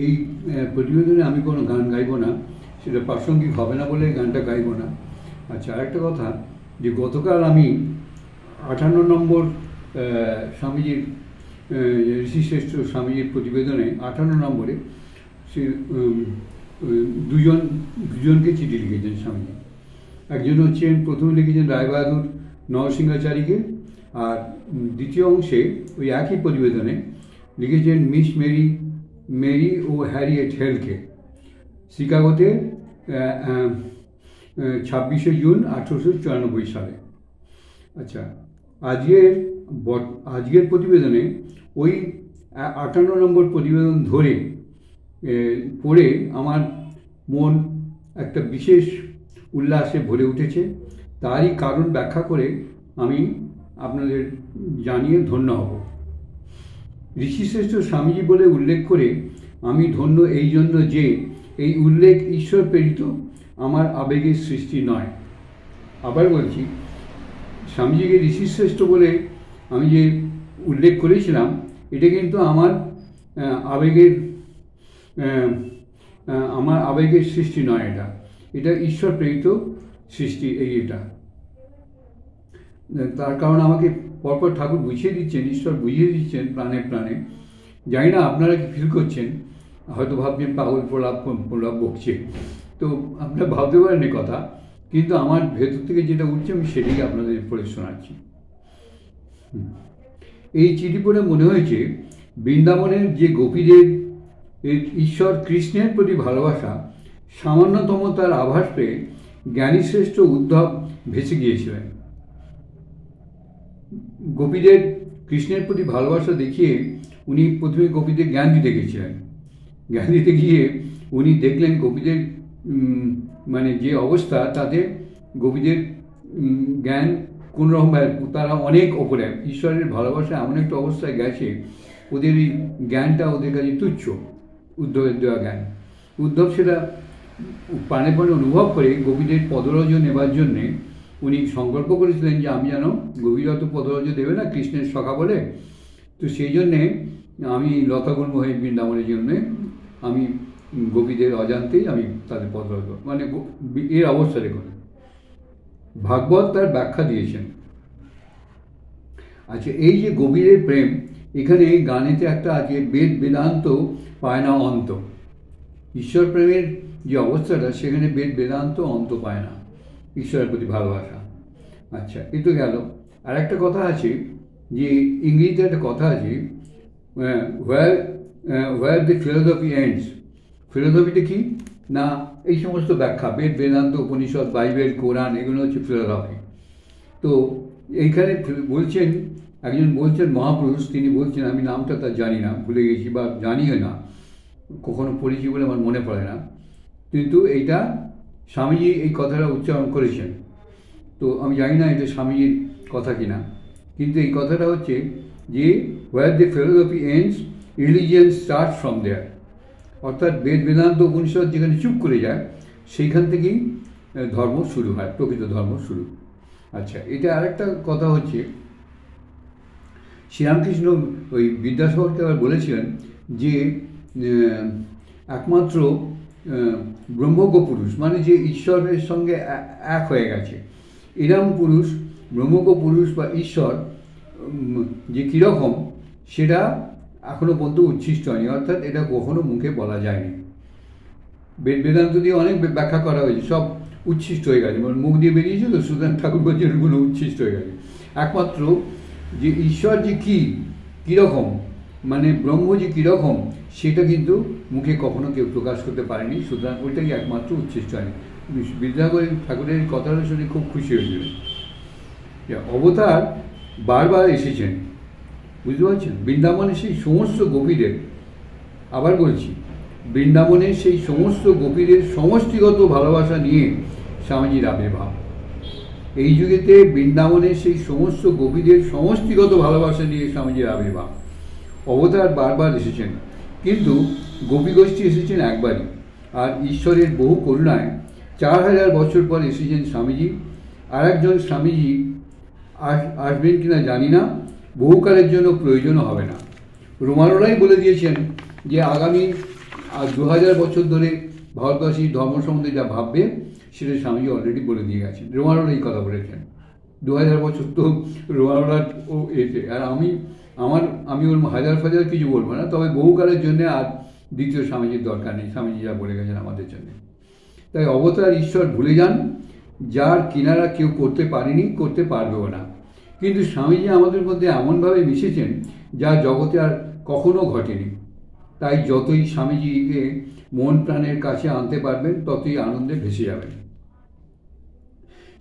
এই প্রতিবেদনে আমি কোনো গান গাইব না, সেটা প্রাসঙ্গিক হবে না বলে গানটা গাইব না। আচ্ছা, আরেকটা কথা, যে গতকাল আমি 58 নম্বর স্বামীজির ঋষিশ্রেষ্ঠ স্বামীজির প্রতিবেদনে 58 নম্বরে সে দুজনকে চিঠি লিখেছেন স্বামীজি। একজন হচ্ছেন, প্রথমে লিখেছেন রায়বাহাদুর নরসিংহাচারীকে, আর দ্বিতীয় অংশে ওই একই প্রতিবেদনে লিখেছেন মিস মেরি ও হ্যারিয়েট হেলকে, শিকাগোতে 26শে জুন 1894 সালে। আচ্ছা, আজকের প্রতিবেদনে ওই 58 নম্বর প্রতিবেদন ধরে পড়ে আমার মন একটা বিশেষ উল্লাসে ভরে উঠেছে। তারই কারণ ব্যাখ্যা করে আমি আপনাদের জানিয়ে ধন্য হব। ঋষিশ্রেষ্ঠ স্বামীজি বলে উল্লেখ করে আমি ধন্য এই জন্য যে এই উল্লেখ ঈশ্বর প্রেরিত, আমার আবেগের সৃষ্টি নয়। আবার বলছি, স্বামীজিকে ঋষিশ্রেষ্ঠ বলে আমি যে উল্লেখ করেছিলাম, এটা কিন্তু আমার আবেগের সৃষ্টি নয়, এটা ঈশ্বর প্রেরিত সৃষ্টি। এটা তার কারণ আমাকে পরপর ঠাকুর বুঝিয়ে দিচ্ছেন, ঈশ্বর বুঝিয়ে দিচ্ছেন প্রাণে প্রাণে। জানি না আপনারা কি ফিল করছেন, হয়তো ভাবছেন পাগল প্রলাপ বকছে, তো আপনারা ভাবতে পারেন এই কথা, কিন্তু আমার ভেতর থেকে যেটা উঠছে আমি সেটাই আপনাদের পড়ে শোনাচ্ছি। এই চিঠি পড়ে মনে হয়েছে বৃন্দাবনের যে গোপীদের ঈশ্বর কৃষ্ণের প্রতি ভালোবাসা সামান্যতম তার আভাস পেয়ে জ্ঞানীশ্রেষ্ঠ উদ্ধব ভেসে গিয়েছিলেন। গোপীদের কৃষ্ণের প্রতি ভালোবাসা দেখিয়ে উনি প্রথমে গোপীদের জ্ঞান দিতে গেছিলেন। জ্ঞান দিতে গিয়ে উনি দেখলেন গোপীদের মানে যে অবস্থা, তাতে গোপীদের জ্ঞান কোনোরকম, তারা অনেক ওপরে, ঈশ্বরের ভালোবাসা এমন একটা অবস্থায় গেছে, ওদের এই জ্ঞানটা ওদের কাছে তুচ্ছ, উদ্ধবের দেওয়া জ্ঞান। উদ্ধব সেটা প্রাণে প্রাণে অনুভব করে গোপীদের পদরজ নেবার জন্যে উনি সংকল্প করেছিলেন যে আমি যেন, গোপীরা তো পদরজ দেবে না কৃষ্ণের সখা বলে, তো সেই জন্যে আমি লতাগুল্ম হয়ে বৃন্দাবনের জন্যে আমি গোপীদের অজান্তেই আমি তাদের পদরজ, মানে এর অবস্থা দেখুন। ভাগবত তার ব্যাখ্যা দিয়েছেন। আচ্ছা, এই যে গভীরের প্রেম, এখানে গানেতে একটা আছে, বেদ বেদান্ত পায় না অন্ত। ঈশ্বর প্রেমের যে অবস্থাটা, সেখানে বেদ বেদান্ত অন্ত পায় না, ঈশ্বরের প্রতি ভালোবাসা। আচ্ছা, এ তো গেল। আর একটা কথা আছে, যে ইংরেজিতে একটা কথা আছে, হোয়ার দ্য ফিলোসফি এন্ডস। ফিলোসফিটা কি না, এই সমস্ত ব্যাখ্যা, বেদ বেদান্ত উপনিষদ বাইবেল কোরআন, এগুলো হচ্ছে ফিলোসফি। তো এইখানে বলছেন, একজন বলছেন মহাপুরুষ, তিনি বলছেন, আমি নামটা তার জানি না, ভুলে গেছি বা জানিও না, কখনো পড়েছি বলে আমার মনে পড়ে না, কিন্তু এইটা স্বামীজি এই কথাটা উচ্চারণ করেছেন। তো আমি জানি না এটা স্বামীজির কথা কিনা, কিন্তু এই কথাটা হচ্ছে যে where the philosophy ends religion start from there. অর্থাৎ বেদ বেদান্ত উপনিষদ যেখানে চুপ করে যায়, সেইখান থেকেই ধর্ম শুরু হয়, প্রকৃত ধর্ম শুরু। আচ্ছা, এটা আরেকটা কথা হচ্ছে, শ্রীরামকৃষ্ণ ওই বিদ্যাসাগরকে আবার বলেছিলেন যে একমাত্র ব্রহ্মজ্ঞ পুরুষ, মানে যে ঈশ্বরের সঙ্গে এক হয়ে গেছে, এরম পুরুষ, ব্রহ্মজ্ঞ পুরুষ বা ঈশ্বর যে কীরকম, সেটা এখনও পর্যন্ত উচ্ছিষ্ট হয়নি, অর্থাৎ এটা কখনো মুখে বলা যায়নি। বেদান্ত দিয়ে অনেক ব্যাখ্যা করা হয়েছে, সব উচ্ছিষ্ট হয়ে গেছে, মানে মুখ দিয়ে বেরিয়েছে, তো সুতরাং ঠাকুর বলছেন এগুলো উচ্ছিষ্ট হয়ে গেছে। একমাত্র যে ঈশ্বর যে কীরকম, মানে ব্রহ্ম যে কীরকম, সেটা কিন্তু মুখে কখনো কেউ প্রকাশ করতে পারেনি, সুতরাং ওইটাই একমাত্র উচ্ছিষ্ট হয়নি। বিদ্যাসাগর ঠাকুরের কথাটা শুনে খুব খুশি হয়েছিলেন। অবতার বারবার এসেছেন, বুঝতে পারছেন, বৃন্দাবনে সেই সমস্ত গোপীদের, আবার বলছি, বৃন্দাবনে সেই সমস্ত গোপীদের সমষ্টিগত ভালোবাসা নিয়ে স্বামীজির আবির্ভাব। এই যুগেতে বৃন্দাবনে সেই সমস্ত গোপীদের সমষ্টিগত ভালোবাসা নিয়ে স্বামীজির আবির্ভাব। অবতার বারবার এসেছেন, কিন্তু গোপীগোষ্ঠী এসেছেন একবারই, আর ঈশ্বরের বহু করুণায় 4000 বছর পর এসেছেন স্বামীজি। আর একজন স্বামীজি আসবেন কিনা জানি না, বহুকালের জন্য প্রয়োজনও হবে না। রোমানোলাই বলে দিয়েছেন যে আর 2000 বছর ধরে ভারতবাসী ধর্ম সম্বন্ধে যা ভাববে সেটা স্বামীজি অলরেডি বলে দিয়ে গেছেন। রোমানোর এই কথা বলেছেন। 2000 বছর তো রোমানোর ও এতে, আর আমি ওর হাজার ফাজার কিছু বলবো না, তবে বহুকালের জন্য আর দ্বিতীয় স্বামীজির দরকার নেই। স্বামীজি যা বলে গেছেন আমাদের জন্য। তাই অবতার ঈশ্বর ভুলে যান, যার কিনারা কেউ করতে পারেনি, করতে পারবেও না। কিন্তু স্বামীজি আমাদের মধ্যে এমনভাবে মিশেছেন যা জগতে আর কখনো ঘটেনি। তাই যতই স্বামীজিকে মন প্রাণের কাছে আনতে পারবেন, ততই আনন্দে ভেসে যাবেন।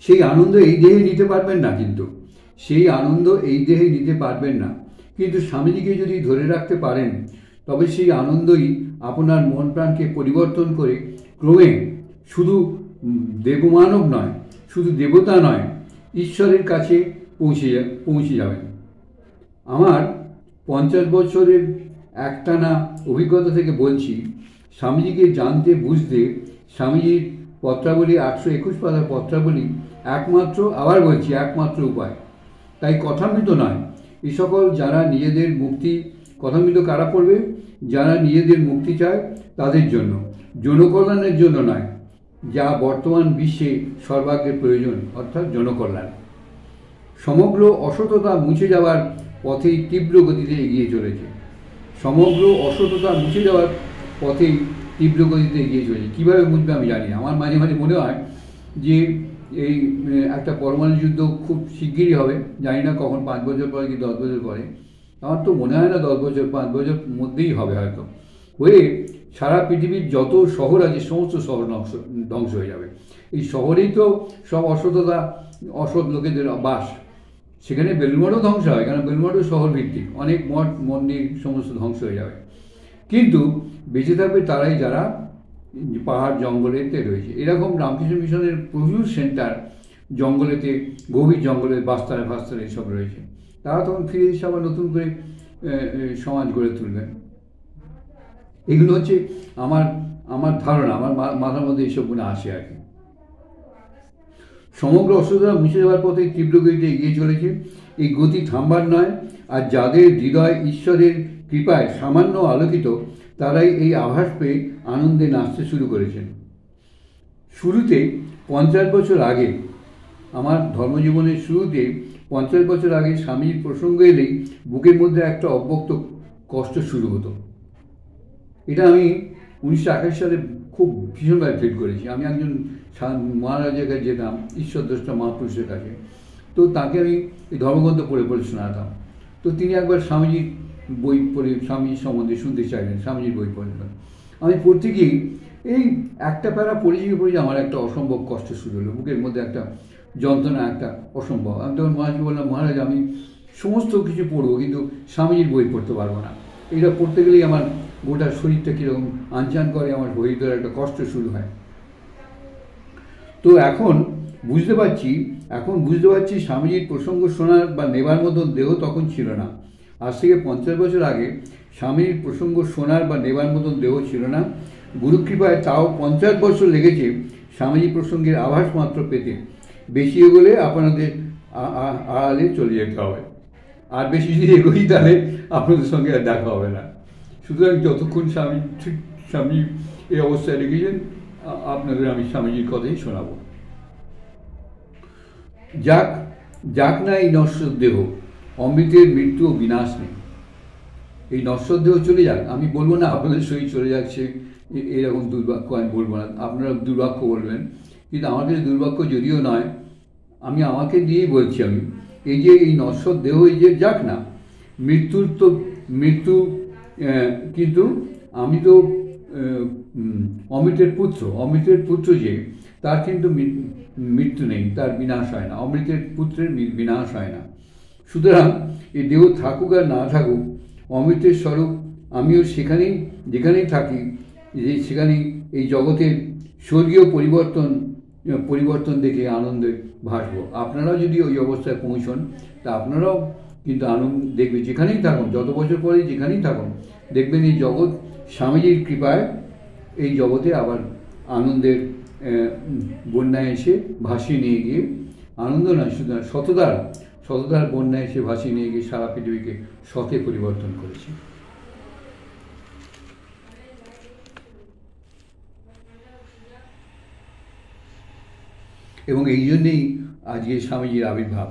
সেই আনন্দ এই দেহে নিতে পারবেন না, কিন্তু সেই আনন্দ এই দেহে নিতে পারবেন না, কিন্তু স্বামীজিকে যদি ধরে রাখতে পারেন, তবে সেই আনন্দই আপনার মন প্রাণকে পরিবর্তন করে ক্রমে শুধু দেবমানব নয়, শুধু দেবতা নয়, ঈশ্বরের কাছে পৌঁছে যাবেন। আমার 50 বছরের একটানা অভিজ্ঞতা থেকে বলছি, স্বামীজিকে জানতে বুঝতে স্বামীজির পত্রাবলী 821 পাতার পত্রাবলী একমাত্র, আবার বলছি, একমাত্র উপায়। তাই কথামৃত নয়। এই সকল যারা নিজেদের মুক্তি, কথামৃত কারা পড়বে? যারা নিজেদের মুক্তি চায় তাদের জন্য, জনকল্যাণের জন্য নয়, যা বর্তমান বিশ্বে সর্বাগ্রে প্রয়োজন, অর্থাৎ জনকল্যাণ। সমগ্র অসততা মুছে যাওয়ার পথেই তীব্র গতিতে এগিয়ে চলেছে। সমগ্র অসততা মুছে যাওয়ার পথেই তীব্র গতিতে এগিয়ে চলেছে। কীভাবে মুছবে আমি জানি না। আমার মাঝে মাঝে মনে হয় যে এই একটা পরমাণু যুদ্ধ খুব শিগগিরই হবে, জানি না কখন, 5 বছর পরে কি 10 বছর পরে। আমার তো মনে হয় না 10 বছর, 5 বছর মধ্যেই হবে হয়তো। হয়ে সারা পৃথিবীর যত শহর আছে সমস্ত শহর ধ্বংস হয়ে যাবে। এই শহরেই তো সব অসততা, অসৎ লোকেদের বাস। সেখানে বেলুড়মঠও ধ্বংস হয়, কারণ বেলুড়মঠও শহর ভিত্তিক, অনেক মঠ মন্দির সমস্ত ধ্বংস হয়ে যাবে। কিন্তু বেঁচে থাকবে তারাই যারা পাহাড় জঙ্গলেতে রয়েছে। এরকম রামকৃষ্ণ মিশনের প্রচুর সেন্টার জঙ্গলেতে, গভীর জঙ্গলের বাস্তারে ফাস্তারে এসব রয়েছে। তারা তখন ফিরে এসে আবার নতুন করে সমাজ গড়ে তুলবেন। এগুলো হচ্ছে আমার ধারণা, আমার মাথার মধ্যে এইসবগুলো আসে আর কি। সমগ্র অসুবিধা মুছে যাওয়ার পথে তীব্র গতিতে এগিয়ে চলেছে। এই গতি থামবার নয়। আর যাদের হৃদয় ঈশ্বরের কৃপায় সামান্য আলোকিত, তারাই এই আভাস পেয়ে আনন্দে নাচতে শুরু করেছেন। শুরুতে 50 বছর আগে, আমার ধর্মজীবনের শুরুতে 50 বছর আগে স্বামীর প্রসঙ্গ এলেই বুকের মধ্যে একটা অব্যক্ত কষ্ট শুরু হতো। এটা আমি 1981 সালে খুব ভীষণভাবে ফিল করেছি। আমি একজন মহারাজের কাছে যেতাম, ঈশ্বরদ্রষ্টা মহাপুরুষের কাছে। তো তাকে আমি এই ধর্মগ্রন্থ পড়ে পড়ে শোনাতাম। তো তিনি একবার স্বামীজির বই পড়ে স্বামীজির সম্বন্ধে শুনতে চাইলেন, স্বামীজির বই পড়লেন। আমি পড়তে গিয়ে এই একটা প্যারা পড়েছি আমার একটা অসম্ভব কষ্ট শুরু হলো, বুকের মধ্যে একটা যন্ত্রণা, একটা অসম্ভব। আমি তখন মহারাজকে বললাম, মহারাজ আমি সমস্ত কিছু পড়বো, কিন্তু স্বামীজির বই পড়তে পারবো না। এটা পড়তে গেলেই আমার গোটা শরীরটা কীরকম আনচান করে, আমার শরীরের একটা কষ্ট শুরু হয়। তো এখন বুঝতে পারছি স্বামীজির প্রসঙ্গ শোনার বা নেবার মতো দেহ তখন ছিল না। আজ থেকে 50 বছর আগে স্বামীজির প্রসঙ্গ শোনার বা নেবার মতন দেহ ছিল না। গুরুকৃপায় তাও 50 বছর লেগেছে স্বামীজি প্রসঙ্গের আভাস মাত্র পেতে। বেশি এগোলে আপনাদের আড়ালে চলে যেতে হবে, আর বেশি যদি এগোই তাহলে আপনাদের সঙ্গে আর দেখা হবে না। সুতরাং যতক্ষণ স্বামী এই অবস্থায় রেখেছেন, আপনাদের আমি স্বামীজির কথাই শোনাবো। যাক না এই নশ্বর দেহ, অমৃতের মৃত্যু ও বিনাশ নেই। এই নশ্বর দেহ চলে যাক, আমি বলবো না আপনাদের শরীর চলে যাচ্ছে এরকম দুর্বাক্য আমি বলবো না, আপনারা দুর্বাক্য বলবেন। কিন্তু আমার কাছে দুর্বাক্য যদিও নয়, আমি আমাকে দিয়েই বলছি। আমি এই যে এই নশ্বর দেহ, এই যে যাক না, মৃত্যু, কিন্তু আমি তো অমৃতের পুত্র যে, তার কিন্তু মৃত্যু নেই, তার বিনাশ হয় না। অমৃতের পুত্রের বিনাশ হয় না। সুতরাং এই দেহ থাকুক আর না থাকুক, অমৃতের স্বরূপ আমিও যেখানেই থাকি, সেখানেই এই জগতের স্বর্গীয় পরিবর্তন দেখে আনন্দে ভাসবো। আপনারাও যদি ওই অবস্থায় পৌঁছন, তা আপনারাও কিন্তু আনন্দ দেখবে। যেখানেই থাকুন, যত বছর পরে যেখানেই থাকুন, দেখবেন এই জগৎ স্বামীজির কৃপায় এই জগতে আবার আনন্দের বন্যায় এসে ভাসিয়ে নিয়ে গিয়ে, আনন্দ নয় শুধু সততার বন্যায় এসে ভাসিয়ে নিয়ে গিয়ে সারা পৃথিবীকে সতে পরিবর্তন করেছে। এবং এই জন্যেই আজকে স্বামীজির আবির্ভাব।